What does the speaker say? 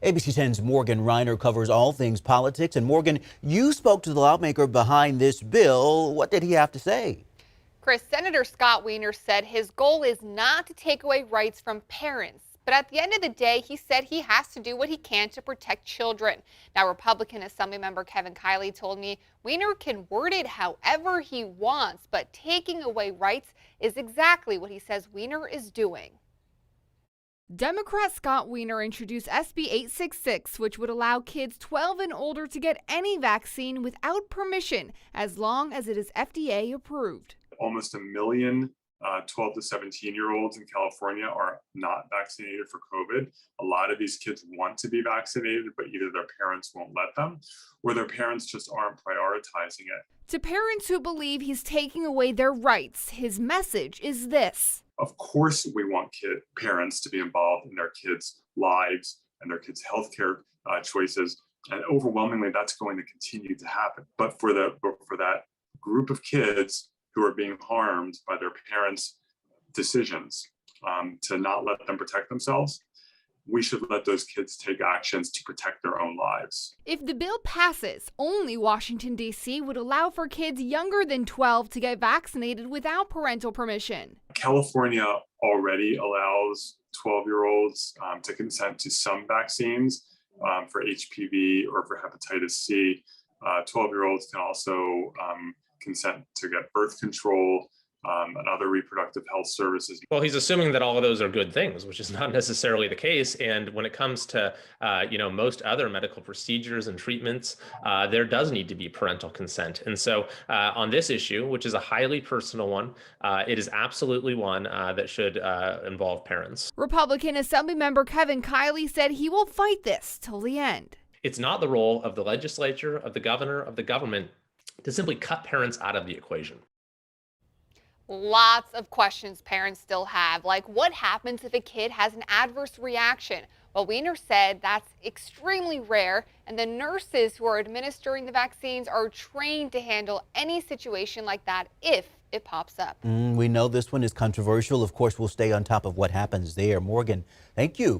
ABC 10's Morgan Reiner covers all things politics. And Morgan, you spoke to the lawmaker behind this bill. What did he have to say? Chris, Senator Scott Wiener said his goal is not to take away rights from parents. But at the end of the day, he said he has to do what he can to protect children. Now, Republican Assemblymember Kevin Kiley told me Wiener can word it however he wants, but taking away rights is exactly what he says Wiener is doing. Democrat Scott Wiener introduced SB 866, which would allow kids 12 and older to get any vaccine without permission, as long as it is FDA approved. Almost 1 million 12 to 17-year-olds in California are not vaccinated for COVID. A lot of these kids want to be vaccinated, but either their parents won't let them, or their parents just aren't prioritizing it. To parents who believe he's taking away their rights, his message is this. Of course, we want parents to be involved in their kids' lives and their kids' healthcare choices, and overwhelmingly, that's going to continue to happen. But for that group of kids who are being harmed by their parents' decisions to not let them protect themselves, we should let those kids take actions to protect their own lives. If the bill passes, only Washington, D.C. would allow for kids younger than 12 to get vaccinated without parental permission. California already allows 12-year-olds to consent to some vaccines for HPV or for hepatitis C. 12-year-olds can also consent to get birth control and other reproductive health services. Well, he's assuming that all of those are good things, which is not necessarily the case. And when it comes to, most other medical procedures and treatments, there does need to be parental consent. And so on this issue, which is a highly personal one, it is absolutely one that should involve parents. Republican Assemblymember Kevin Kiley said he will fight this till the end. It's not the role of the legislature, of the governor, of the government to simply cut parents out of the equation. Lots of questions parents still have, like what happens if a kid has an adverse reaction? Well, Wiener said that's extremely rare, and the nurses who are administering the vaccines are trained to handle any situation like that if it pops up. We know this one is controversial. Of course, we'll stay on top of what happens there. Morgan, thank you.